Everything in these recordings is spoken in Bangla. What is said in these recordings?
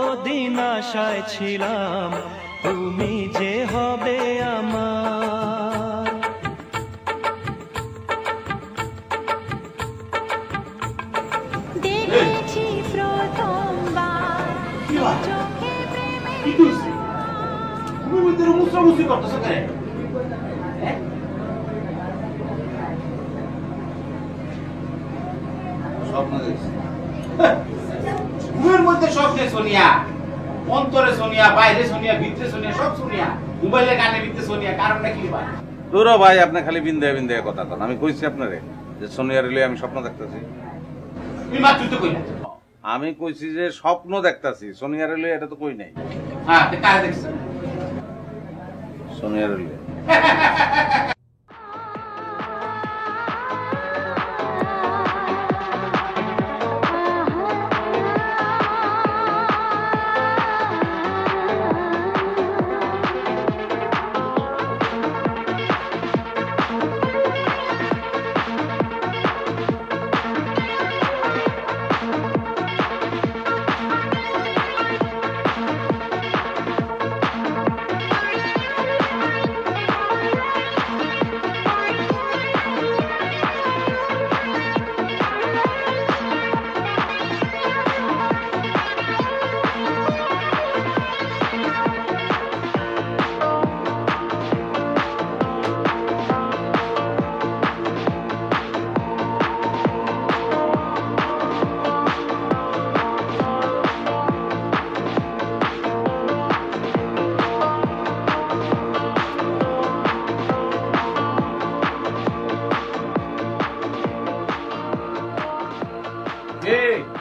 কতদিন আশায় ছিলাম তুমি যে হবে আমার। দেখেছি প্রথমবার চোখে প্রেমের তুমি ভিতরে মুসরামুসি করতেছো কেন? স্বপ্ন দেখছি ঘুমের মধ্যে স্বপ্নে সোনিয়া, অন্তরে সোনিয়া, বাইরে সোনিয়া, ভিতরে সোনিয়া, সব সোনিয়া, মোবাইলে গানে ভিতরে সোনিয়া। কারণটা কি ভাই? তোরা ভাই আপনি খালি বিন্দে বিন্দে কথা কন। আমি কইছি আপনারে যে সোনিয়ার রিলে আমি স্বপ্ন দেখতেছি। তুই মাত্র তো কইলা। আমি কইছি যে স্বপ্ন দেখতেছি, সোনিয়ার রিলে এটা তো কই নাই। হ্যাঁ, তুই কারে দেখছিস? সোনিয়ার রিলে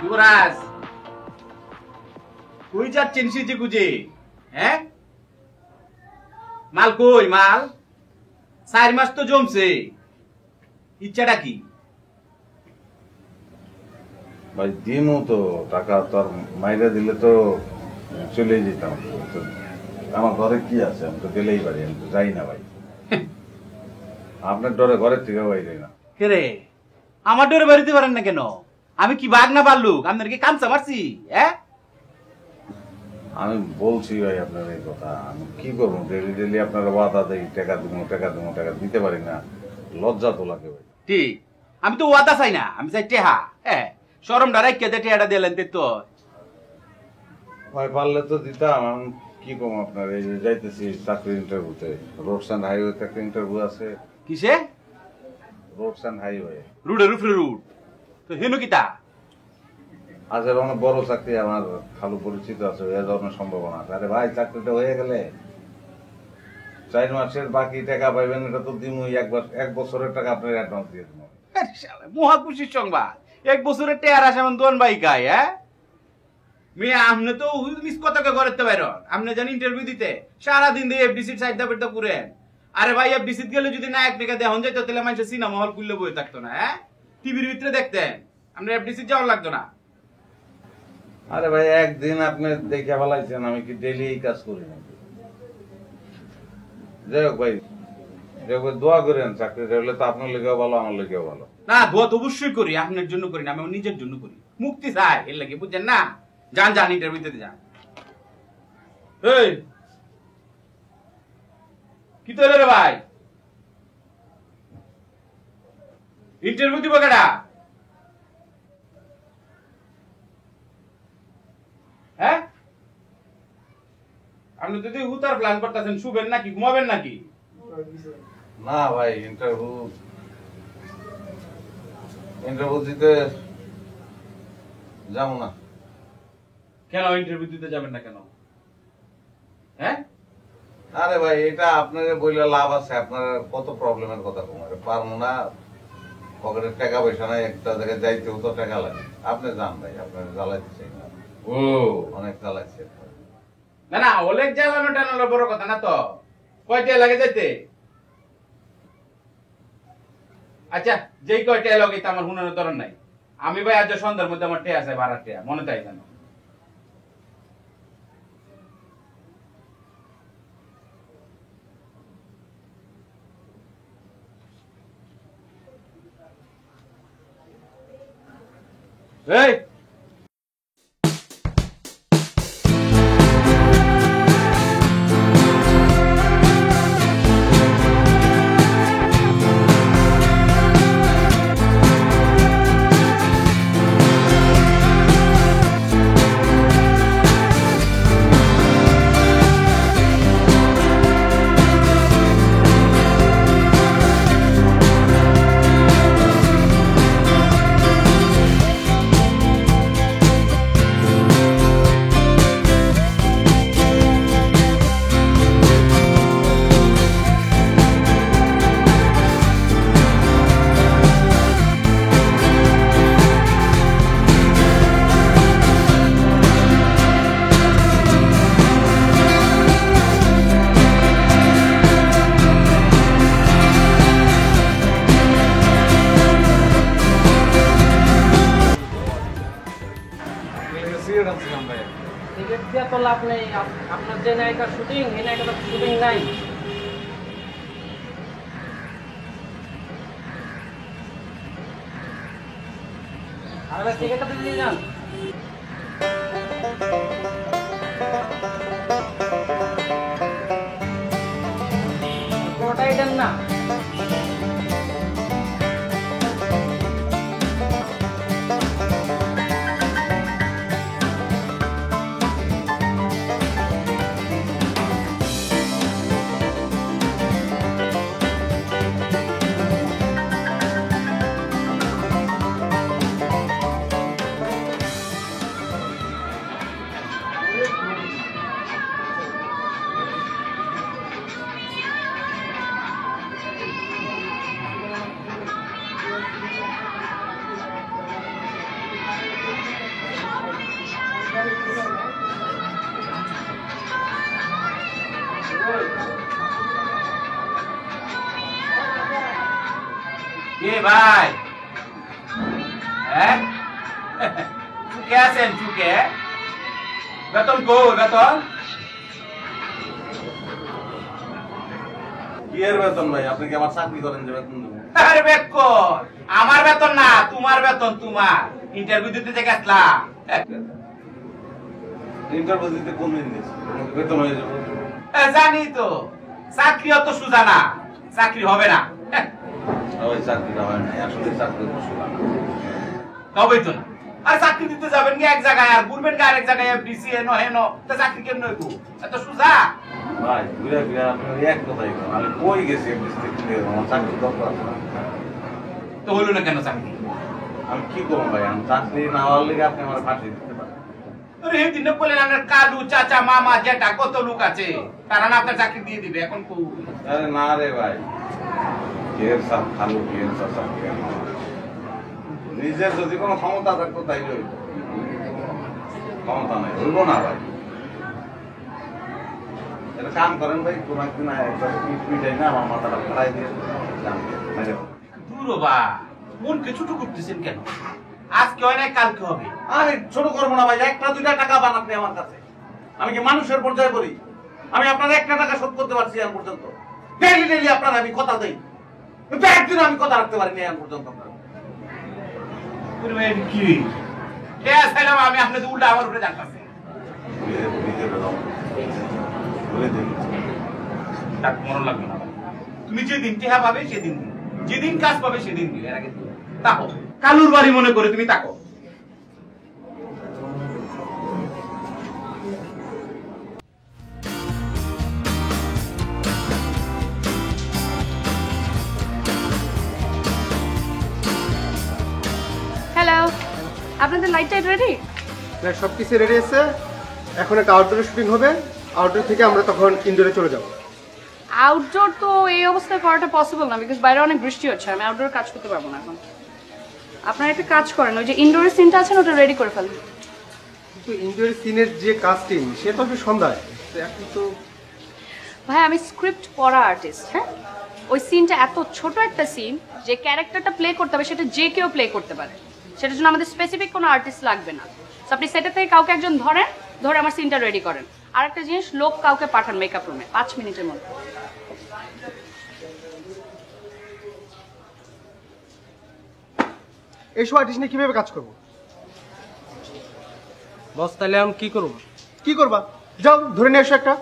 যুবরাজ, কই যাচ্ছেন সেজে গুজে? হ্যাঁ, মাল কই? মাল 4 মাস তো জমছে, ইচ্ছাটা কি? ভাই দিমু তো টাকা, তোর মাইরা দিলে তো চলে যেতাম। তো আমার ঘরে কি আছে? আমি তো গেলেই পারি, আমি তো যাই না ভাই। আপনার ডরে ঘরের থেকে বাইরে না। কে রে, আমার ডরে বাড়িতে পারেন না কেন? আমি কি বাঘ না বাল্লুক? আপনার কি কামচা মারছি? হ্যাঁ, আমি বলছি ভাই আপনার এই কথা। আমি কি করবো? ডেলি ডেলি আপনার ওয়াদা দেই, টাকা দিব টাকা দিব, টাকা দিতে পারি না, লজ্জা তো লাগে ভাই। ঠিক, আমি তো ওয়াদা চাই না, আমি চাই টেহা। হ্যাঁ, সরম ডারাই কেটে টেহাটা দিলেন তো। ভাই পারলে তো দিতাম। আমি কি করবো? আপনার এই যে যাইতেছি চাকরির ইন্টারভিউতে, রোডস অ্যান্ড হাইওয়েতে একটা ইন্টারভিউ আছে। কিসে? রোডস অ্যান্ড হাইওয়ে, রুডের উপরে রুড। তো হেনু কিতা? আজ অনেক বড় চাকরি, আমার খালু পরিচিত আছে, হয়ে যাওয়ার সম্ভাবনা আছে। আরে ভাই চাকরিটা হয়ে গেলে 4 মাসের বাকি টাকা পাইবেন, এটা তো দিমুই। 1 বছরের টাকা আপনার অ্যাডভান্স দিয়ে দেবো। মহা খুশির সংবাদ, 1 বছরের টেয়ার আসে এমন দোন ভাই গায়। হ্যাঁ, মেয়ে আপনি তো মিস কতকে করতে পারেন? আপনি জানি ইন্টারভিউ দিতে সারাদিন দিয়ে এফডিসির সাইড দাবির তো করেন। আরে ভাই, এফডিসিত গেলে যদি নায়ক নায়িকা দেখুন যাইতো, তাহলে মানুষের সিনেমা হল খুললে বই থাকতো না। হ্যাঁ, টিভির ভিতরে দেখতেন, আপনার এফডিসিত যাওয়ার লাগতো না। আরে ভাই একদিন আপনি দেখে ফেলাইছেন, আমি কি ডেলি এই কাজ করি নাকি? যাই হোক ভাই, দোয়া করেন চাকরি হলে তো আপনার লেগেও ভালো, আমার লেগেও ভালো। না, দোয়া তো অবশ্যই করি, আপনার জন্য করি না, আমি আমার নিজের জন্য করি। মুক্তি চাই এর লাগে, বুঝছেন না? যান যান, ইন্টারভিউতে যান। এই কি তো রে ভাই, ইন্টারভিউ দিব কেডা? হ্যাঁ, আপনি যদি হুতার প্ল্যান করতেছেন, শুবেন নাকি ঘুমাবেন নাকি? না ভাই, ইন্টারভিউ দিতে যাবো না। কেন ইন্টারভিউ দিতে যাবেন না কেন? হ্যাঁ, আরে ভাই এটা আপনার বললে লাভ আছে? আপনার কত প্রবলেমের কথা কমারে পারবো না, পকেটের টাকা পয়সা নাই, একটা জায়গায় যাইতেও তো টাকা লাগে। আপনি যান ভাই, আপনার জ্বালাইতে চাই না। ও অনেক জ্বালাইছে। না না, অনেক জ্বালানো টানানো বড় কথা না তো। কয়টা লাগে যাইতে? আচ্ছা, যেই কয়টা লাগে তো আমার হুনার ধরন নাই। আমি ভাই আজ সন্ধ্যার মধ্যে আমার টে আছে, ভাড়া টে, মনে তাই জানো। এই রিজেক্ট দিয়া তো লাভ নেই। আপনার যে নায়িকার শুটিং, এই নায়িকার শুটিং নাই। আর ভাই টিকিটটা দিয়ে যান। পুরোটাই দেন না। কে ভাই? হ্যাঁ, চুকে আছেন? চুকে বেতন কই? বেতন কি এর বেতন ভাই? আপনি কি আমার চাকরি করেন যে বেতন দেবো? আরে বেকর, আমার বেতন না, তোমার বেতন। তোমার ইন্টারভিউ দিতে যে গেছলাম। ইন্টারভিউ দিতে কোন দিন দিয়েছি? বেতন হয়ে যাবে। জানি তো, চাকরি অত সোজা না, চাকরি হবে না। ওই চাকরিটা হয় না, আসলে চাকরি মশলা না। তবেই তো না। আর চাকরি দিতে যাবেন কি এক জায়গায়, আর ঘুরবেন কি আরেক জায়গায়, এফডিসি হেন হেন, তা চাকরি কেমন হইব? এত সোজা? ভাই ঘুরে ঘুরে আপনি ওই এক কথাই বলেন। আমি কই গেছি ডিস্ট্রিক্ট থেকে, আমার চাকরি দরকার আছে না। তো হইল না কেন চাকরি? আমি কি করবো ভাই? আমি চাকরি না হওয়ার লেগে আপনি আমার ফাঁসি দিতে পারেন। আরে এই দিনে বললেন আপনার কালু চাচা মামা জেঠা কত লোক আছে, তারা না আপনার চাকরি দিয়ে দিবে। এখন কো আরে না রে ভাই, কের সব খালু, কের সব কের মামা। নিজের যদি কোনো ক্ষমতা থাকতো তাইলে হইতো, ক্ষমতা নাই, হইব না ভাই। এটা কাম করেন ভাই, কোন একদিন একটা পিঠ পিঠাই না আমার মাথাটা ফেলাই দিয়ে দূর বা মনকে ছোট করতেছেন কেন? আজকে হয় না, কালকে হবে। আরে ছোট করবো না ভাই, একটা দুইটা টাকা পান আপনি আমার কাছে। আমি কি মানুষের পর্যায়ে করি? আমি আপনার একটা টাকা শোধ করতে পারছি এখন পর্যন্ত। ডেলি ডেলি আপনার আমি কথা দেই, কিন্তু একদিন আমি কথা রাখতে পারিনি এখন পর্যন্ত। কি আমি আপনাদের উল্টা আমার উপরে জানতেছি। মনে লাগবে না, তুমি যেদিন টেহা পাবে সেদিন দিন, যেদিন কাজ পাবে সেদিন দিবে। এর আগে তাকো, কালুর বাড়ি মনে করে তুমি তাকো। হ্যালো, আপনাদের লাইট টাইট রেডি? সব কিছু রেডি আছে। এখন একটা আউটডোরে শুটিং হবে, আউটডোর থেকে আমরা তখন ইনডোরে চলে যাব। আউটডোর তো এই অবস্থায় করাটা পসিবল না, বিকজ বাইরে অনেক বৃষ্টি হচ্ছে। আমি আউটডোর কাজ করতে পারবো না এখন। আপনারা একটা কাজ করেন, ওই যে ইনডোরের সিনটা আছে ওটা রেডি করে ফেলেন। কিন্তু ইনডোর সিনের যে কাস্টিং সে তো হবে সন্ধ্যায়, তো এখন তো ভাই আমি স্ক্রিপ্ট পড়া আর্টিস্ট। হ্যাঁ, ওই সিনটা এত ছোট একটা সিন, যে ক্যারেক্টারটা প্লে করতে হবে সেটা যে কেউ প্লে করতে পারে। সেটার জন্য আমাদের স্পেসিফিক কোনো আর্টিস্ট লাগবে না। তো আপনি সেটা থেকে কাউকে একজন ধরেন, ধরে আমার সিনটা রেডি করেন। আর একটা জিনিস, লোক কাউকে পাঠান মেকআপ রুমে 5 মিনিটের মধ্যে। এইসব আর্টিস্ট নিয়ে কিভাবে কাজ করবো? বস তাহলে আমি কি করব? কি করবা? যাও ধরে নিয়ে এসো একটা।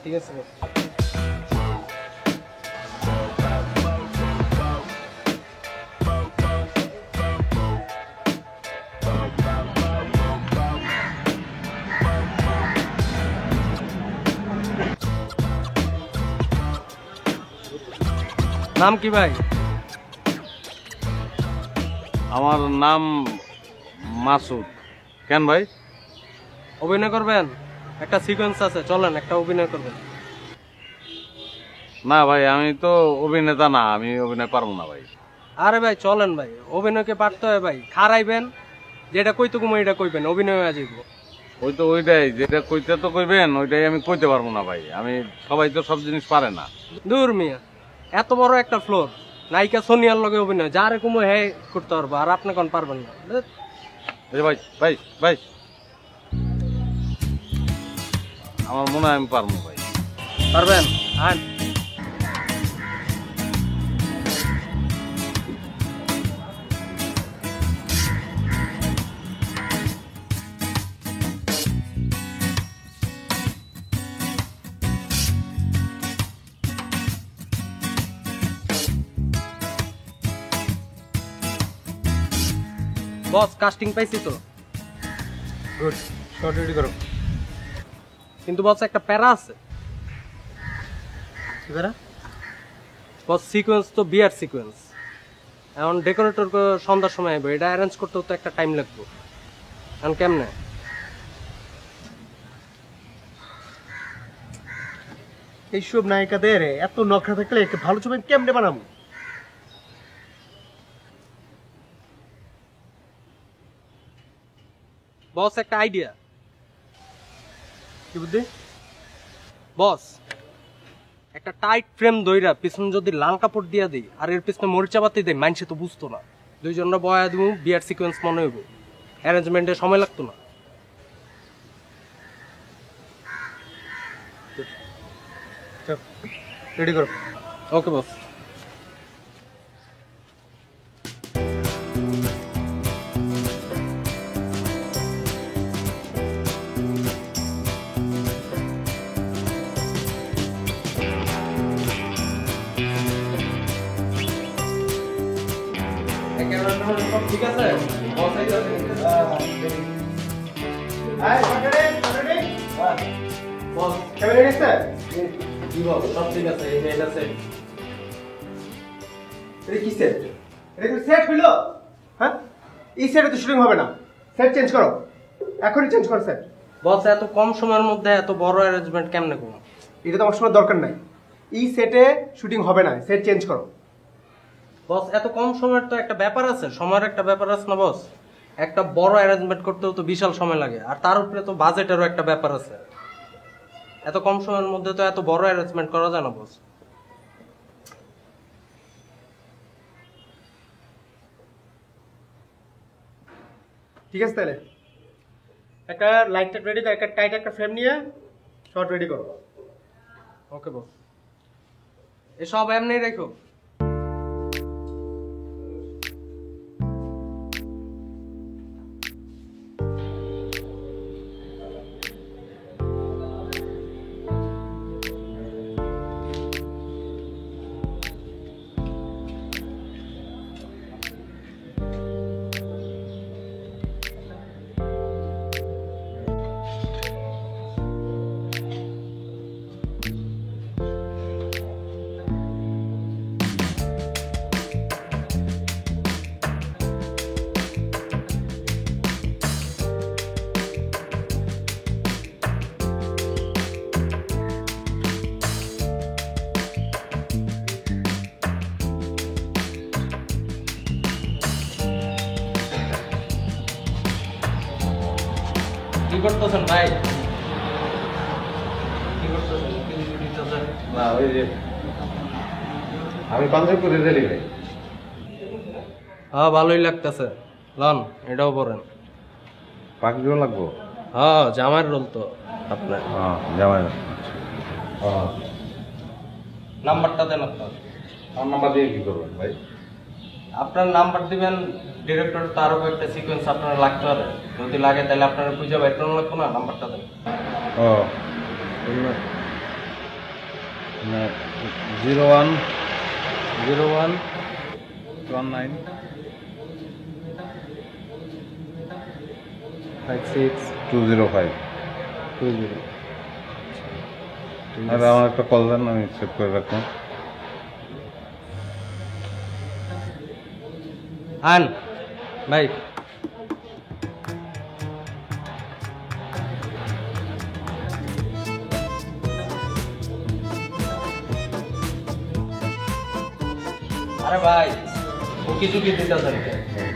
ঠিক আছে বস। নাম কি ভাই? আমার নাম মাসুদ। কেন ভাই? অভিনয় করবেন? একটা সিকোয়েন্স আছে, চলেন একটা অভিনয় করবেন। না ভাই, আমি তো অভিনেতা না, আমি অভিনয় পারবো না ভাই। আরে ভাই চলেন ভাই, অভিনয়কে পারতে হয় ভাই। খারাইবেন, যেটা কইতে কুমো এটা কইবেন, অভিনয় হয়ে যাইব। ওই তো ওইটাই, যেটা কইতে তো কইবেন ওইটাই আমি কইতে পারবো না ভাই। আমি সবাই তো সব জিনিস পারে না। দূর মিয়া, এত বড় একটা ফ্লোর, নায়িকা সোনিয়ার লগে অভিনয়, যারে কুমো হ্যাঁ করতে পারবো, আর আপনি কোন পারবেন না। এই যে ভাই ভাই ভাই আমার মনে হয় আমি পারবো ভাই। পারবেন? আন। বস কাস্টিং পাইছি তো। গুড, শর্ট রেডি করো। কিন্তু বস একটা প্যারা আছে। কি বেরা? বস সিকোয়েন্স তো বিয়ার সিকোয়েন্স, এখন ডেকোরেটর সন্ধ্যার সময় আইব, এটা অ্যারেঞ্জ করতেও তো একটা টাইম লাগবে। এখন কেমনে? এইসব নায়িকাদের এত নখরা থাকলে একটা ভালো ছবি কেমনে বানাবো? বস একটা আইডিয়া। কি বুদ্ধি? বস একটা টাইট ফ্রেম দইরা পিছনে যদি লাল কাপড় দিয়া দিই আর এর পিছনে মরিচা বাতি দেয়, মানুষে তো বুঝতো না। দুইজনরা বয়া দিব, বিয়ার সিকোয়েন্স মনে হইব, অ্যারেঞ্জমেন্টে সময় লাগতো না। রেডি করো। ওকে বস। ঠিক আছে বস এই বস ক্যামেরা রেডি আছে? কি বল, সব ঠিক আছে, এই মেল আছে। এটা কি সেট? এটা কি সেট হইলো? হ্যাঁ, এই সেটে তো শুটিং হবে না। সেট চেঞ্জ করো, এখনই চেঞ্জ করো সেট। বস এত কম সময়ের মধ্যে এত বড় অ্যারেঞ্জমেন্ট কেমনে করব? এটা তো আমার সময় দরকার নাই। এই সেটে শুটিং হবে না, সেট চেঞ্জ করো। বস এত কম সময়ের তো একটা ব্যাপার আছে, সময়ের একটা ব্যাপার আছে না বস? একটা বড় অ্যারেঞ্জমেন্ট করতেও তো বিশাল সময় লাগে, আর তার উপরে তো বাজেটেরও একটা ব্যাপার আছে। এত কম সময়ের মধ্যে তো এত বড় অ্যারেঞ্জমেন্ট করা যায় না বস। ঠিক আছে, তাহলে একটা লাইট রেডি করো, একটা টাইট একটা ফ্রেম নিয়ে শর্ট রেডি করো। ওকে বস, এসব এমনি রেখো। কি করতেছেন ভাই? কি করতেছেন? কি দিতেছেন? না ওই যে আমি পাঞ্জাব করে রেডি ভাই। হ্যাঁ ভালোই লাগতেছে, লন এটাও পড়েন। পাখিও লাগবো? হ্যাঁ জামার রোল তো আপনার। হ্যাঁ জামাই। নাম্বারটা দেন আপনার। আমার নাম্বার দিয়ে কি করবেন ভাই? আপনার নাম্বার দিবেন, ডিরেক্টর তো আরো কয়েকটা সিকোয়েন্স আপনার লাগতে পারে, যদি লাগে তাহলে আপনারা খুঁজে বের করানো লাগবে না, নাম্বারটা দেন। ও 01 01 19 56 205। 20। আর আমার একটা কল দেন, আমি সেভ করে রাখলাম। আন ভাই, আরে ভাই উকি ঝুঁকি দিতেছেন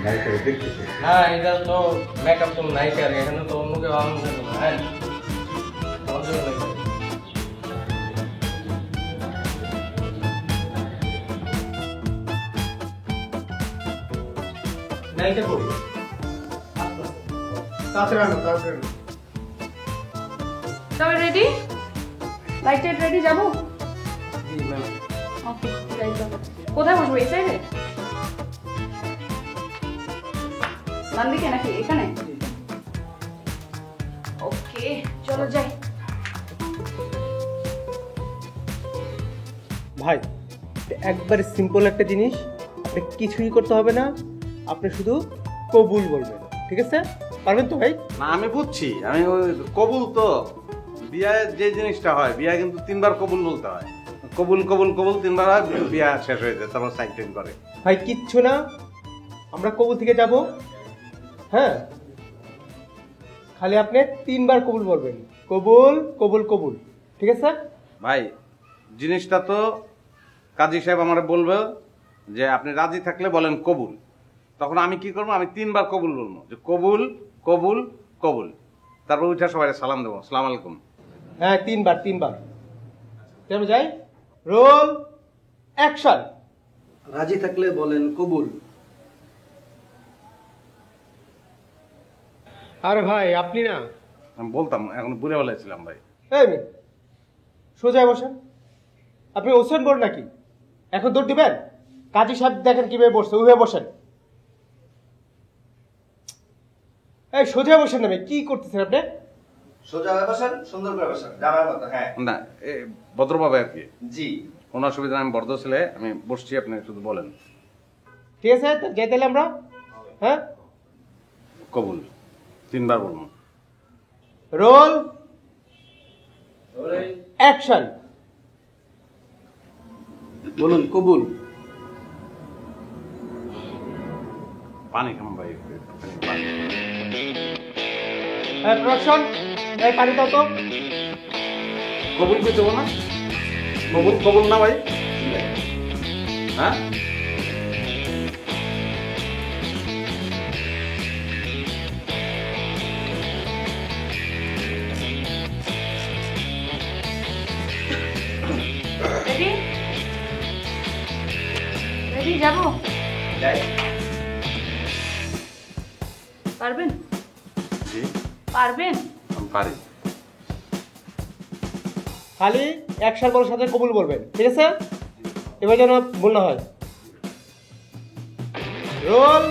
নাই করে দেখতেছি। না, এটা তো মেকআপ তো নায়িকার, এখানে তো অন্য কেউ আনন্দ না। হ্যাঁ নায়িকা করি তাড়াতাড়ি আনো, তাড়াতাড়ি আনো। তবে রেডি? লাইট টাইট রেডি যাবো? জি ম্যাম। ওকে, যাই যাবো। কোথায় বসবো, এই সাইডে? ডান দিকে নাকি এখানে? ওকে, চলো যাই। ভাই একবার সিম্পল একটা জিনিস, এটা কিছুই করতে হবে না, আপনি শুধু কবুল বলবেন, ঠিক আছে? পারবেন তো ভাই? না আমি বুঝছি, আমি ওই কবুল তো বিয়ায় যে জিনিসটা হয়, বিয়া কিন্তু 3 বার কবুল বলতে হয়। কবুল কবুল কবুল 3 বার হয়, বিয়া শেষ হয়ে যায়, তারপর সাইড টাইম করে। ভাই কিচ্ছু না, আমরা কবুল থেকে যাব। হ্যাঁ, খালি আপনি 3 বার কবুল বলবেন, কবুল কবুল কবুল, ঠিক আছে? ভাই জিনিসটা তো কাজী সাহেব আমার বলবে যে আপনি রাজি থাকলে বলেন কবুল, তখন আমি কি করবো, আমি 3 বার কবুল বলবো, যে কবুল কবুল কবুল, তারপর উঠে সবাই সালাম দেবো, আসসালামু আলাইকুম। হ্যাঁ 3 বার 3 বার। কেন যাই? Roll action. রাজি থাকলে বলেন কবুল। আরে ভাই আপনি না, আমি বলতাম, এখন বুড়ে বেলায় ভাই। এই মেয়ে, সোজা বসেন। আপনি ওসেন বোর্ড নাকি? এখন দৌড় দিবেন? কাজী সাহেব দেখেন কিভাবে বসছে, ওইভাবে বসেন। এই সোজা বসেন না, কি করতেছেন আপনি? সোজা হয়ে বসেন, সুন্দর করে বসেন, জামার মতো। হ্যাঁ না ভদ্রভাবে আর কি, জি। কোনো অসুবিধা নেই, আমি বর্ধ ছেলে, আমি বসছি, আপনি শুধু বলেন ঠিক আছে, তো যাই তাহলে আমরা। হ্যাঁ, কবুল 3 বার বলবো। Role action. বলুন কবুল। পানি খাম ভাই, একটুখানি পানি। প্রোডাকশন, এই পানি দাও তো। কবুল কই দেবো না? কবুল কবুল না ভাই? হ্যাঁ রেডি? রেডি যাবো? যাই। পারবেন? জি পারবেন? আমি পারি। খালি অ্যাকশন বলার সাথে কবুল বলবেন, ঠিক আছে? এবার যেন ভুল না হয়। রোল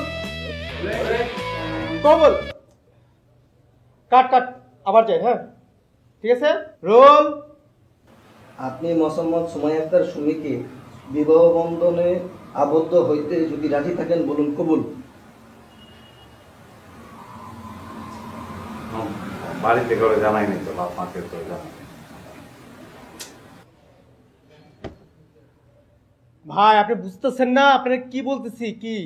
কবুল। কাট কাট, আবার যাই। হ্যাঁ ঠিক আছে, রোল। আপনি মোসাম্মদ সুমাইয়া আক্তার সুমিকে বিবাহ বন্ধনে আবদ্ধ হইতে যদি রাজি থাকেন বলুন কবুল। বাড়িতে করে জানাই নি তো, বাপ মাকে তো জানাই। ভাই আপনি বুঝতেছেন না আপনার কি বলতেছি? কি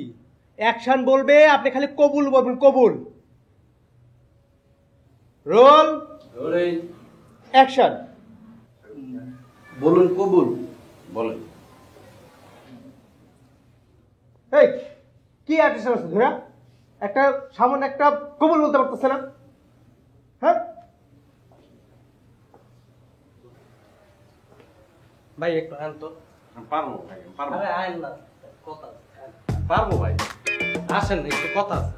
অ্যাকশন বলবে, আপনি খালি কবুল বলবেন, কবুল। Role action. বলুন কবুল। বলেন। এই কি আর্টিস্ট আছে ধরা, একটা সামান্য একটা কবুল বলতে পারতেছে না? হ্যাঁ ভাই একটু আন তো। পারবো ভাই, পারবো। আরে আইন না, কথা পারবো ভাই। আসেন না, একটু কথা আছে।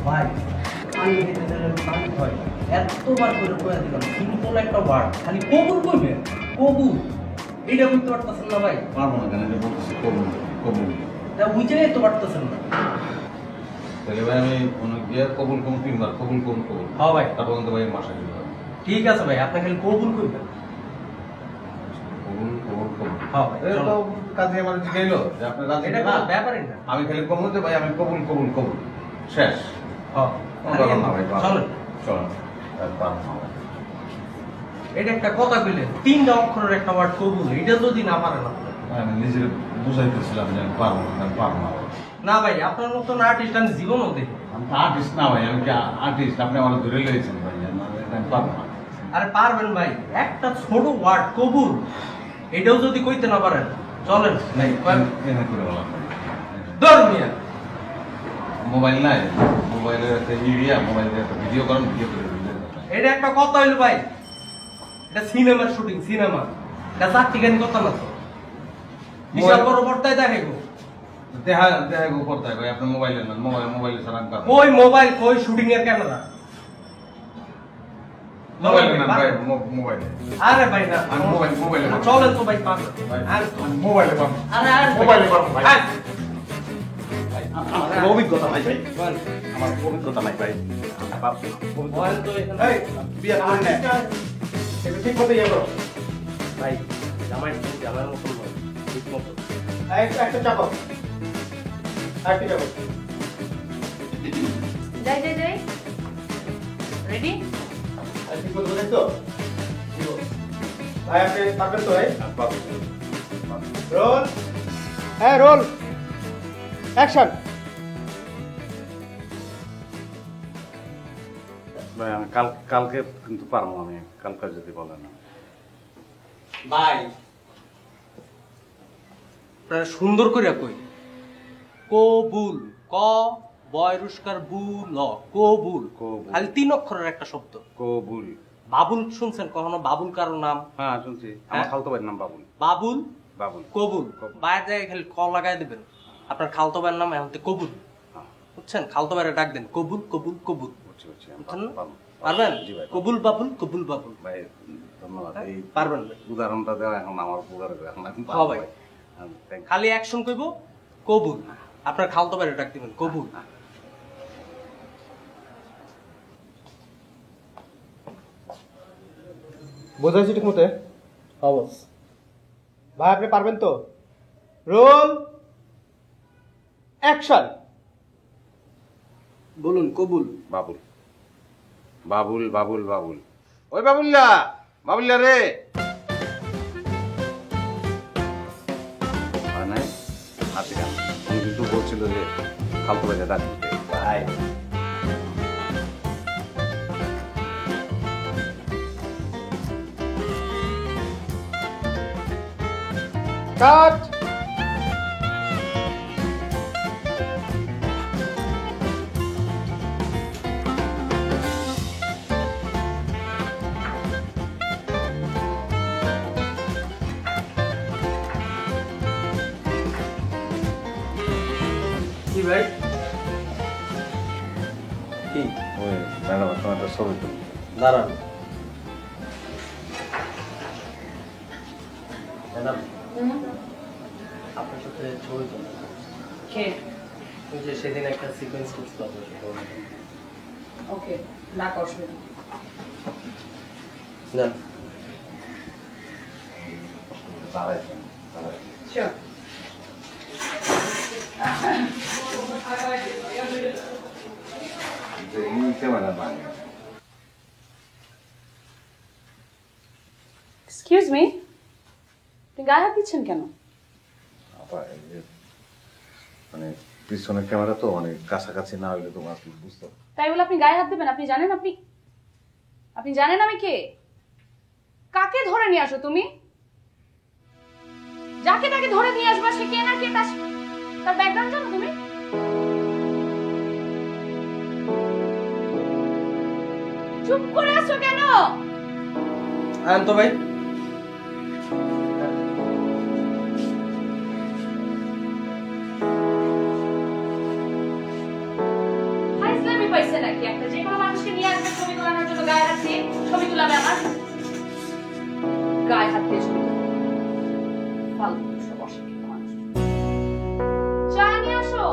ভাই পানি খেতে দিলে পানি হয়, এতবার করে কয়ে দিলাম সিম্পল একটা ওয়ার্ড, খালি কবুল করবে, কবুল। এটা বুঝতে পারতেছেন না ভাই? পারবো না কেন, এটা বলতেছি কবুল কবুল। তা বুঝে তো পারতেছেন না। তাহলে ভাই আমি অনেক গিয়ে কবুল কবুল 3 বার, কবুল কবুল কবুল। হ্যাঁ ভাই, তারপর কিন্তু ভাই মাসা দিতে হবে। ঠিক আছে ভাই, আপনি খালি কবুল করবেন। কবুল কবুল কবুল। হ্যাঁ ভাই, এই তো চলো। কাজে আমার জিগাইলো যে আপনি রাজি এটা না? কোনো ব্যাপারই না। আমি খালি কবুল যে ভাই আমি কবুল কবুল কবুল, শেষ। হ্যাঁ, কোনো ব্যাপার না ভাই, চলেন। চলেন। পারবো না ভাই। এটা একটা কথা কইলে 3টা অক্ষরের একটা ওয়ার্ড কবুল, এটা যদি না পারেন আপনি। আমি নিজের বুঝাইতেছিলাম যে আমি পারবো না, আমি পারবো না। না ভাই, আপনার মতন আর্টিস্ট আমি জীবনও দেখি। আমি তো আর্টিস্ট না ভাই, আমি কি আর্টিস্ট? আপনি আমার ধরে লেগেছেন ভাই, আমি পারবো না। আরে পারবেন ভাই, একটা ছোট ওয়ার্ড কবুল, এটাও যদি কইতে না পারেন, চলেন ভাই। এনে করে বললাম ধর্মিয়া মোবাইল নাই, মোবাইলের একটা ইউরিয়া, মোবাইলের একটা ভিডিও করেন, ভিডিও করে দিলেন। এটা একটা কথা হইল ভাই। এটা সিনেমার শুটিং, সিনেমা। এটা চাকরি গানি কথা না তো। বিশাল বড় পর্দায় দেখে গো। দেখা গো পড়তে ভাই আপনার মোবাইলে না, মোবাইলে ছাড়া আমি পাবো। কই মোবাইল, কই শুটিং এর ক্যামেরা? মোবাইলে না ভাই, মোবাইলে। আরে ভাই না, আমি মোবাইলে পাবো। চলেন তো ভাই পাবো। আর মোবাইলে পাবো। আরে মোবাইলে পাবো ভাই। আমার অভিজ্ঞতা নাই ভাই, আমার অভিজ্ঞতা নাই ভাই। মোবাইল তো এখানে এই বিয়া করেন না, এটা ঠিক মতো ইয়ে করো। ভাই জামাইয়ের মতো নয়, ঠিক মতো। একটা চাপো, আরেকটা চাপো। যাই রেডি? আর ঠিক মতো বোঝাই তো? ভাই আপনি পারবেন তো ভাই? রোল, হ্যাঁ রোল, অ্যাকশন। ভাই আমি কালকে কিন্তু পারবো, আমি কালকে যদি বলেন। ভাই আপনারা সুন্দর করে কই, কবুল, ক বয়রুস্কার বুল, কবুল। খালি 3 অক্ষরের একটা শব্দ। কবুল। বাবুল শুনছেন কখনো? বাবুল কারো নাম? হ্যাঁ শুনছি, আমার খালতো ভাইয়ের নাম বাবুল। বাবুল, বাবুল, কবুল। বাইরে জায়গায় খালি ক লাগাই দিবেন। আপনার খালতো ভাইয়ের নাম এখন কবুল, বুঝছেন? খালতো ভাইয়ের ডাক দেন কবুল কবুল কবুল, বুঝছেন? পারবেন? কবুল বাবুল, কবুল বাবুল। ভাই ধন্যবাদ। এই পারবেন উদাহরণটা দেওয়া এখন আমার উপকার হবে। এখন হ্যাঁ ভাই, খালি অ্যাকশন কইব কবুল, আপনার খালতো ভাইয়ের ডাক দিবেন কবুল। বোঝা যাচ্ছে ঠিক মতো? অবস ভাই আপনি পারবেন তো? Roll, action. বলুন কবুল। বাবুল, বাবুল, বাবুল, বাবুল। ওই বাবুল্লা, বাবুল্লা রে। নাই হাতে গান উনি কিন্তু বলছিল যে খালতো ভাইয়া ডাক দিতে। ভাই কাট। কি ভাই? কি? ওই ম্যাডাম তোমার একটা ছবি তুলি। দাঁড়ান ম্যাডাম, আপনার সাথে ছবি তুলি। কে? ওই যে সেদিন একটা সিকোয়েন্স করছিল আপনার সাথে। ওকে, না অসুবিধা। না দাঁড়াই শিওর। ক্যামেরা নাই। এক্সকিউজ মি, আপনি গায়ে হাত দিচ্ছেন কেন? মানে পিছনের ক্যামেরা তো অনেক কাছাকাছি না হইলে তোমার কি বুঝতে? তাই বলে আপনি গায়ে হাত দেবেন? আপনি জানেন আপনি জানেন আমি কে? কাকে ধরে নিয়ে আসো তুমি? যাকে তাকে ধরে নিয়ে আসবা, সে কে না কে তার ব্যাকগ্রাউন্ড জানো তুমি? চুপ করে আছো কেন? আন তো ভাই। হাইজলামি পাইছে নাকি একটা? যে কোনো মানুষকে নিয়ে আসবে ছবি তোলানোর জন্য গায়ে হাত দিয়ে ছবি তুলাবে আমার? গায়ে হাত দিয়ে ছবি তুলবে? ফালতু সব অশিক্ষিত মানুষ। চা নিয়ে আসো।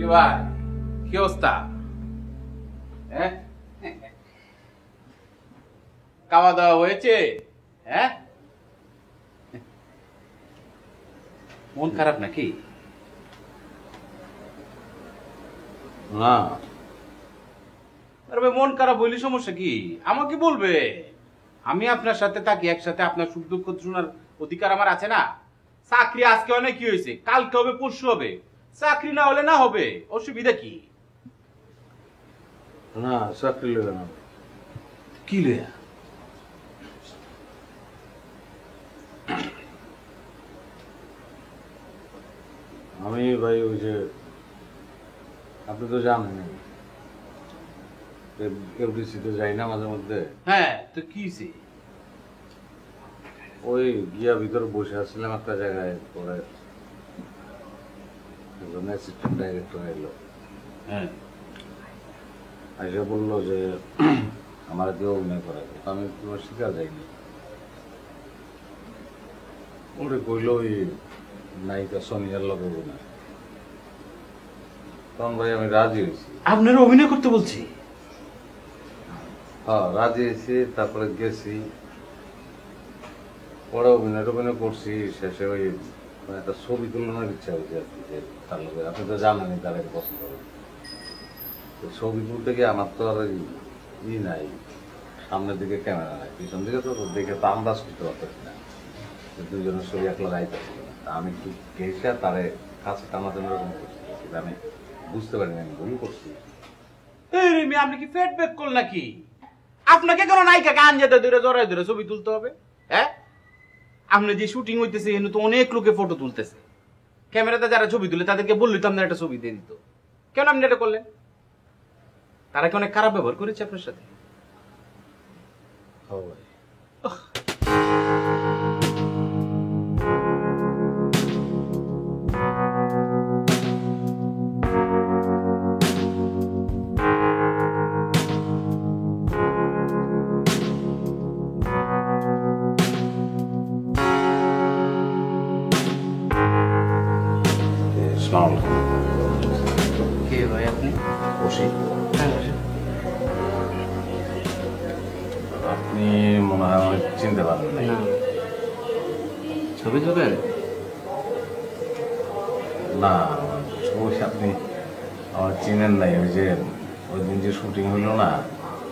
কি ভাই, কি অবস্থা? হ্যাঁ, খাওয়া দাওয়া হয়েছে? হ্যাঁ, মন খারাপ নাকি? না, আরে ভাই, মন খারাপ হইলে সমস্যা কি? আমাকে বলবে। আমি আপনার সাথে থাকি, একসাথে আপনার সুখ দুঃখ শোনার অধিকার আমার আছে না? চাকরি আজকে অনেক কি হয়েছে, কালকে হবে, পরশু হবে। চাকরি না হলে না হবে, অসুবিধা কি? না চাকরি লেগে না। কি লইয়া? আমি ভাই ওই যে আপনি তো জানেন এফডিসিতে যাই না মাঝে মধ্যে। হ্যাঁ, তো কি হয়েছে? ওই গিয়া ভিতরে বসে আসছিলাম একটা জায়গায়, পরে একজন অ্যাসিস্ট্যান্ট ডাইরেক্টর এলো। হ্যাঁ, এসে বললো যে আমার দিয়ে অভিনয় করাবে। আমি তোমার শিখা যাইনি। ওরে কইল ওই নায়িকা সোনিয়ার লগে অভিনয়। তখন ভাই আমি রাজি হয়েছি। আপনারা অভিনয় করতে বলছি? হ্যাঁ রাজি হয়েছি, তারপরে গেছি, পরে অভিনয় টভিনয় করছি। শেষে ওই একটা ছবি তুলনার ইচ্ছা হয়েছে আর কি, যে তার লোকের আপনি তো জানেনই তার এক পছন্দ হবে। ছবি তুলতে গিয়ে আমার তো আর ই নাই, সামনের দিকে ক্যামেরা নাই, পিছন দিকে তো দেখে তো আন্দাজ করতে পারতেছি না দুইজনের ছবি একলা রাইতেছিল না। তা আমি একটু ঘেসে তারে কাছে টানাটানি এরকম করছি, আমি বুঝতে পারিনি আমি ভুল করছি। আপনি কি ফেট ব্যাক করল নাকি? আপনাকে কেন নায়িকাকে আনজাতে ধরে জড়াই ধরে ছবি তুলতে হবে? হ্যাঁ, আপনি যে শুটিং হইতেছে এখানে তো অনেক লোকে ফটো তুলতেছে, ক্যামেরাতে যারা ছবি তুলে তাদেরকে বললি তো আপনার একটা ছবি দিয়ে দিত। কেন আপনি এটা করলেন? তারা কি অনেক খারাপ ব্যবহার করেছে আপনার সাথে? হ্যাঁ ভাই। আসসালামু আলাইকুম। কে ভাই আপনি? বসি। আপনি মনে হয় আমাকে চিনতে পারবেন না। ছবি তুলবেন? না ছবি আপনি আমার চিনেন নাই। ওই যে ওই দিন যে শুটিং হইলো না,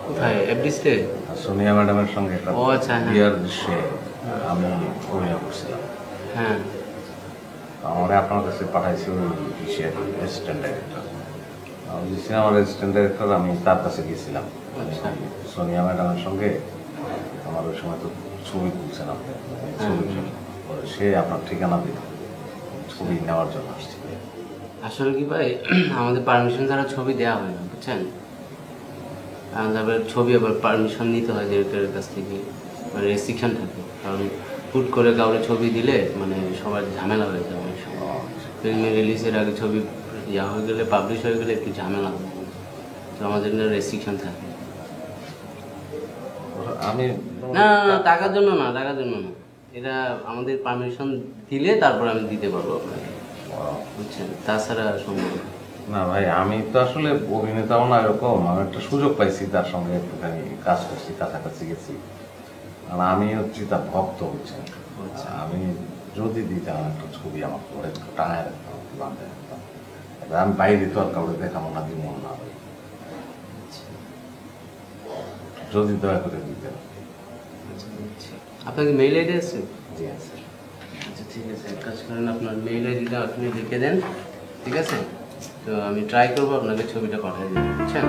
কোথায়? এফডিসিতে? সোনিয়া ম্যাডামের সঙ্গে একটা ও আচ্ছা, হ্যাঁ। বিয়ার দৃশ্যে আমি অভিনয় করছিলাম। হ্যাঁ, আমার আপনার কাছে পাঠাইছি ওই বিষয়ের অ্যাসিস্ট্যান্ট ডাইরেক্টর। ওই সিনেমার অ্যাসিস্ট্যান্ট ডাইরেক্টর, আমি তার কাছে গেছিলাম। আচ্ছা। সোনিয়া ম্যাডামের সঙ্গে আমার ওই সময় তো ছবি তুলছিলাম, ছবি পরে সে আপনার ঠিকানা দিল, ছবি নেওয়ার জন্য আসছি। আসলে কি ভাই, আমাদের পারমিশন ছাড়া ছবি দেওয়া হয় না, বুঝছেন? তারপরে ছবি আবার পারমিশন নিতে হয় ডিরেক্টরের কাছ থেকে, মানে রেস্ট্রিকশন থাকে। কারণ হুট করে কাউরে ছবি দিলে মানে সবার ঝামেলা হয়ে যায় অনেক সময়। ফিল্মে রিলিজের আগে ছবি ইয়া হয়ে গেলে, পাবলিশ হয়ে গেলে একটু ঝামেলা হয়, তো আমাদের রেস্ট্রিকশন থাকে। আমি না না, টাকার জন্য না, টাকার জন্য না, এটা আমাদের পারমিশন দিলে তারপর আমি দিতে পারবো আপনাকে, বুঝছেন? তাছাড়া সম্ভব না। না ভাই, আমি তো আসলে অভিনেতাও না এরকম, আমি একটা সুযোগ পাইছি, তার সঙ্গে একটুখানি কাজ করছি, কাছাকাছি গেছি। আর আমি হচ্ছি তার ভক্ত, হচ্ছেন। আমি যদি দিতাম একটা ছবি আমার পরে একটু টাঙায় রাখতাম, বাঁধে রাখতাম, আমি বাইরে তো আর কাউকে দেখাবো না, দিব না। যদি দয়া করে দিতেন। আপনাকে মেইল আইডি আছে? জি আছে। আচ্ছা ঠিক আছে, এক কাজ করেন, আপনার মেইল আইডিটা আপনি লিখে দেন, ঠিক আছে? তো আমি ট্রাই করবো আপনাকে ছবিটা পাঠিয়ে দিন, বুঝছেন?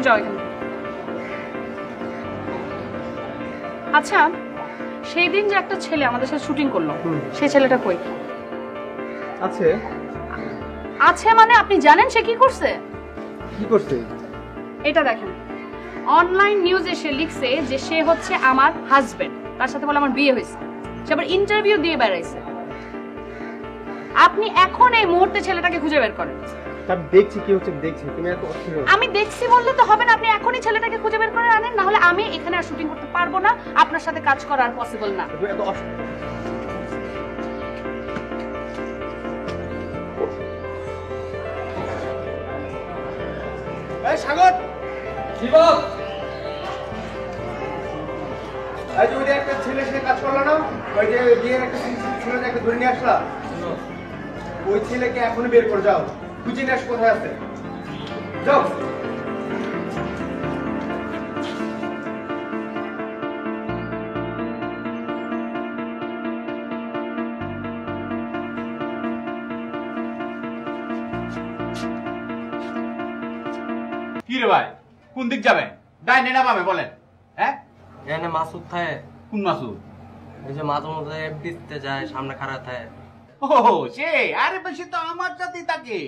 যাও এখানে। আচ্ছা, সেই দিন যে একটা ছেলে আমাদের সাথে শুটিং করলো, সেই ছেলেটা কই? আছে। আছে মানে আপনি জানেন সে কি করছে? কি করছে? এটা দেখেন, অনলাইন নিউজে সে লিখছে যে সে হচ্ছে আমার হাজবেন্ড, তার সাথে বলে আমার বিয়ে হয়েছে। সে আবার ইন্টারভিউ দিয়ে বেড়াইছে। আপনি এখন এই মুহূর্তে ছেলেটাকে খুঁজে বের করেন। আমি দেখছি কি হচ্ছে, দেখছি। তুমি এত অস্থির হও। আমি দেখছি বললে তো হবে না, আপনি এখনই ছেলেটাকে খুঁজে বের করে আনেন, না হলে আমি এখানে আর শুটিং করতে পারবো না, আপনার সাথে কাজ করা আর পসিবল না। তুমি এত অস্থির। এই সাগর, কি বল? এই যে ওই যে একটা ছেলে সে কাজ করলো না, ওই যে বিয়ের একটা ছেলে একটা ধরে নিয়ে আসলা, ওই ছেলেকে এখনই বের করে যাও, খুঁজে নিয়ে আস কোথায় আছে। যাও। কি রে ভাই, কোন দিক যাবেন? ডাইনে না বামে বলেন? হ্যাঁ, এখানে মাসুদ থাকে। কোন মাসুদ? ওই যে মাঝে মাঝে এফডিতে যায়, সামনে খাড়া থাকে। ও সে, আরে বেশি তো আমার সাথেই থাকে,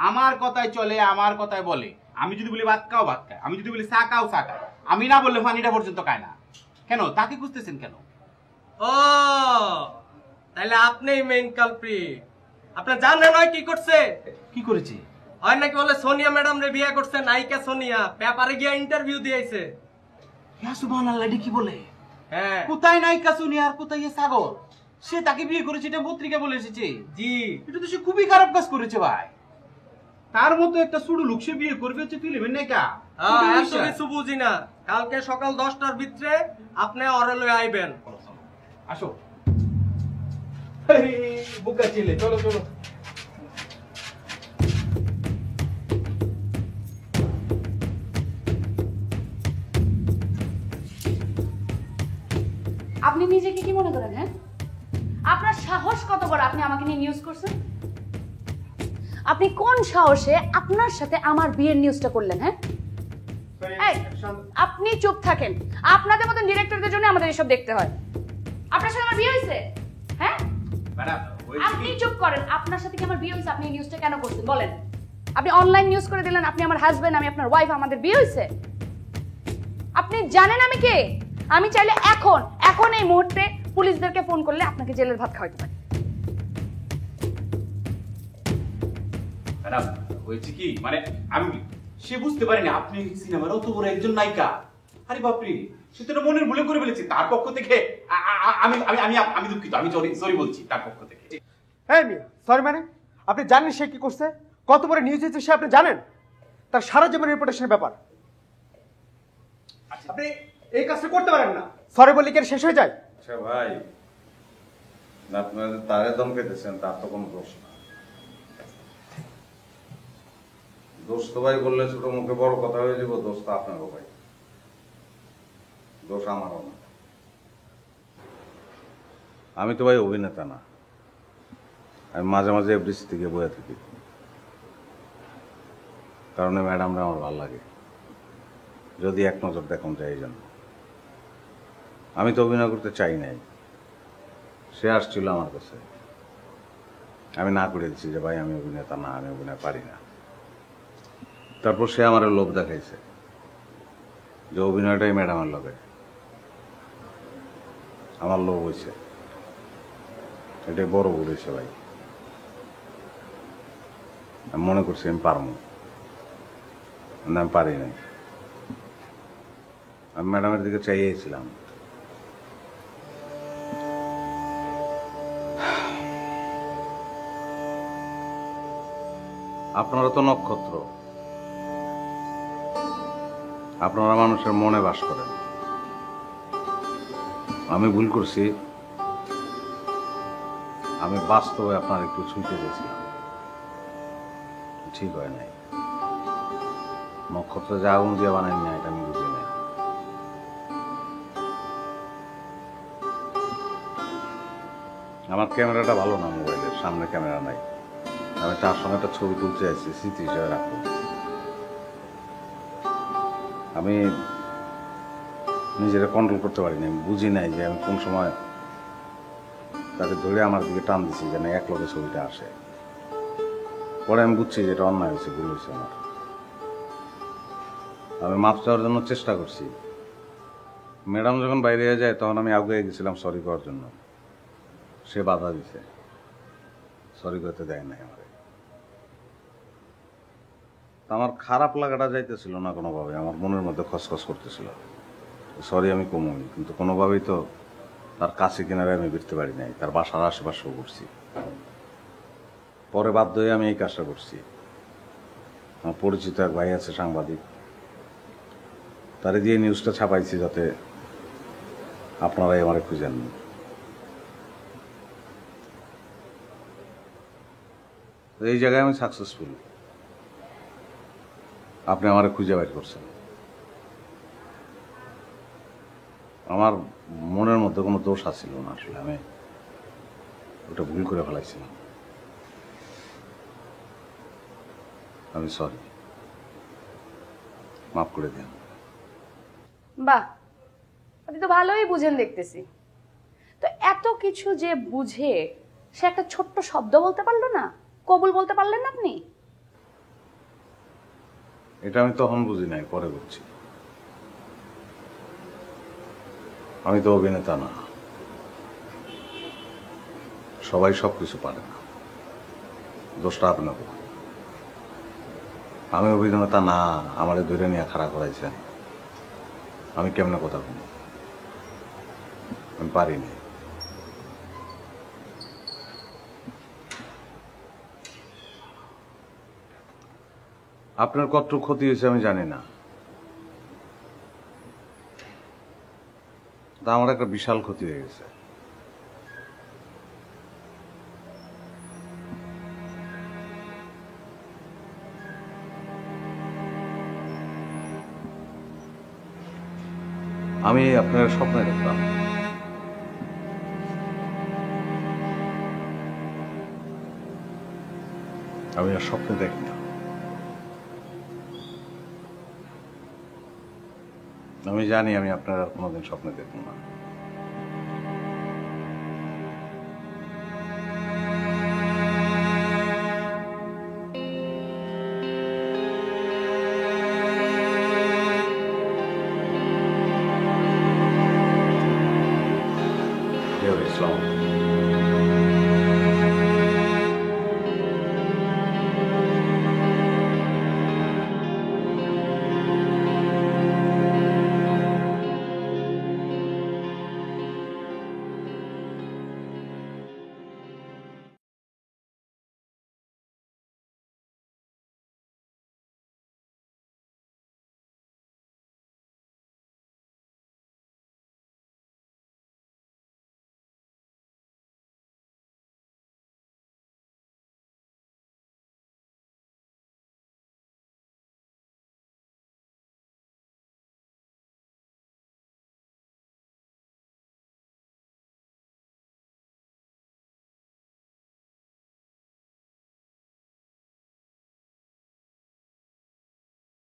আমার কথাই চলে, আমার কথাই বলে। আমি যদি বলি ভাত খাও ভাত খায়, আমি যদি বলি চা খাও চা খায়, আমি না বললে পানিটা পর্যন্ত খায় না। কেন, তাকে খুঁজতেছেন কেন? ও তাহলে আপনিই মেইন কালপ্রিট। আপনি জানেন হয় কি করছে? কি করেছে? হয় নাকি বলে সোনিয়া ম্যাডাম রে বিয়ে করছে, নায়িকা সোনিয়া পেপারে গিয়ে ইন্টারভিউ দিয়েছে। ইয়া সুবহানাল্লাহ, এটা কি বলে? হ্যাঁ। কোথায় নায়িকা সোনিয়া আর কোথায় সাগর? সে তাকে বিয়ে করেছে, এটা পত্রিকা বলে এসেছে। জি। এটা তো সে খুবই খারাপ কাজ করেছে ভাই। তার মতো একটা সুড়ু লোক সে বিয়ে করবে হচ্ছে ফিল্মের নায়িকা। এত কিছু বুঝি না। কালকে সকাল 10টার ভিতরে আপনি ওরে লয়ে আইবেন। আসো। বুকা ছেলে, চলো চলো। আপনি নিজেকে কি মনে করেন? হ্যাঁ, আপনার সাহস কত বড়, আপনি আমাকে নিয়ে নিউজ করছেন? আপনি কোন সাহসে আপনার সাথে আমার বিয়ের নিউজটা করলেন? হ্যাঁ, এই, আপনি চুপ থাকেন। আপনাদের মতন ডিরেক্টরদের জন্য আমাদের এসব দেখতে হয়। আপনার সাথে আমার বিয়ে হয়েছে? হ্যাঁ, আপনি চুপ করেন। আপনার সাথে কি আমার বিয়ে হয়েছে? আপনি এই নিউজটা কেন করছেন বলেন? আপনি অনলাইন নিউজ করে দিলেন আপনি আমার হাজবেন্ড, আমি আপনার ওয়াইফ, আমাদের বিয়ে হয়েছে। আপনি জানেন আমি কে? আমি চাইলে এখন এই মুহূর্তে পুলিশদেরকে ফোন করলে আপনাকে জেলের ভাত খাওয়াতে পারি। ম্যাডাম, হয়েছে কি, মানে আমি সে বুঝতে পারিনি আপনি সিনেমার অত বড় একজন নায়িকা। আরে বাপরে, সে তো মনের ভুলে করে ফেলেছে। তার পক্ষ থেকে আমি আমি আমি আমি দুঃখিত, আমি সরি বলছি তার পক্ষ থেকে। হ্যাঁ মিয়া, সরি মানে? আপনি জানেন সে কি করছে? কত বড় নিউজ হয়েছে সে আপনি জানেন? তার সারা জীবনের রেপুটেশনের ব্যাপার। আপনি এই কাজটা করতে পারেন না। সরি বললে কি আর শেষ হয়ে যায়? আচ্ছা ভাই, আপনারা তারে ধমকাইতেছেন, তার তো কোনো দোষ না। দোষ তো ভাই বললে ছোট মুখে বড় কথা হয়ে যাব। দোষ তো আপনারও ভাই, দোষ আমারও না। আমি তো ভাই অভিনেতা না, আমি মাঝে মাঝে এফডিসি থেকে বয়ে থাকি, কারণ ম্যাডামরা আমার ভালো লাগে। যদি এক নজর দেখুন যায়, এই জন্য আমি তো অভিনয় করতে চাই নাই। সে আসছিল আমার কাছে, আমি না করে দিচ্ছি যে ভাই আমি অভিনেতা না, আমি অভিনয় পারি না। তারপর সে আমার লোভ দেখাইছে যে অভিনয়টাই ম্যাডামের লগে। আমার লোভ হয়েছে, এটাই বড় ভুল হয়েছে ভাই। আমি মনে করছি আমি পারবো, আমি পারি নাই। আমি ম্যাডামের দিকে চাইয়েছিলাম, আপনারা তো নক্ষত্র, আপনারা মানুষের মনে বাস করেন। আমি ভুল করছি, আমি বাস্তবে আপনার একটু ছুঁতে গেছিলাম, ঠিক হয় নাই। নক্ষত্র যে আগুন দিয়ে বানাই না, এটা আমি বুঝি নাই। আমার ক্যামেরাটা ভালো না, মোবাইলের সামনে ক্যামেরা নাই। আমি তার সঙ্গে একটা ছবি তুলতে চাইছি, স্মৃতি হিসেবে রাখবো। আমি নিজেরা কন্ট্রোল করতে পারিনি, আমি বুঝি নাই যে আমি কোন সময় তাকে ধরে আমার দিকে টান দিছি যেন এক লগে ছবিটা আসে। পরে আমি বুঝছি যে এটা অন্যায় হয়েছে, ভুল হয়েছে আমার। আমি মাপ চাওয়ার জন্য চেষ্টা করছি। ম্যাডাম যখন বাইরে যায় তখন আমি আগে গেছিলাম সরি করার জন্য, সে বাধা দিছে, সরি করতে দেয় নাই আমার। আমার খারাপ লাগাটা যাইতেছিল না কোনোভাবে, আমার মনের মধ্যে খসখস করতেছিল, সরি আমি কমই, কিন্তু কোনোভাবেই তো তার কাছে কিনারে আমি ফিরতে পারি নাই, তার বাসার আশেপাশেও করছি। পরে বাধ্য হয়ে আমি এই কাজটা করছি। আমার পরিচিত এক ভাই আছে সাংবাদিক, তারে দিয়ে নিউজটা ছাপাইছি যাতে আপনারাই আমারে খুঁজেন। এই জায়গায় আমি সাকসেসফুল, আপনি আমারে খুঁজে বের করছেন। আমার মনের মধ্যে কোনো দোষ আছিল না, আসলে আমি ওটা ভুল করে ফেলাইছিলাম। আমি সরি, মাফ করে দেন। বাহ, আপনি তো ভালোই বুঝেন দেখতেছি। তো এত কিছু যে বুঝে সে একটা ছোট্ট শব্দ বলতে পারলো না, কবুল বলতে পারলেন না আপনি? এটা আমি তখন বুঝি নাই, পরে বুঝছি। আমি তো অভিনেতা না, সবাই সবকিছু পারে না, দোষটা আপনার। আমি অভিনেতা না, আমারে ধরে নিয়ে খাড়া করাইছেন, আমি কেমনে কথা বলবো, আমি পারিনি। আপনার কত ক্ষতি হয়েছে আমি জানি না, তা আমার একটা বিশাল ক্ষতি হয়ে গেছে। আমি আপনার স্বপ্নে দেখতাম, আমি আর স্বপ্নে দেখি না। আমি জানি আমি আপনার আর কোনোদিন স্বপ্নে দেখব না।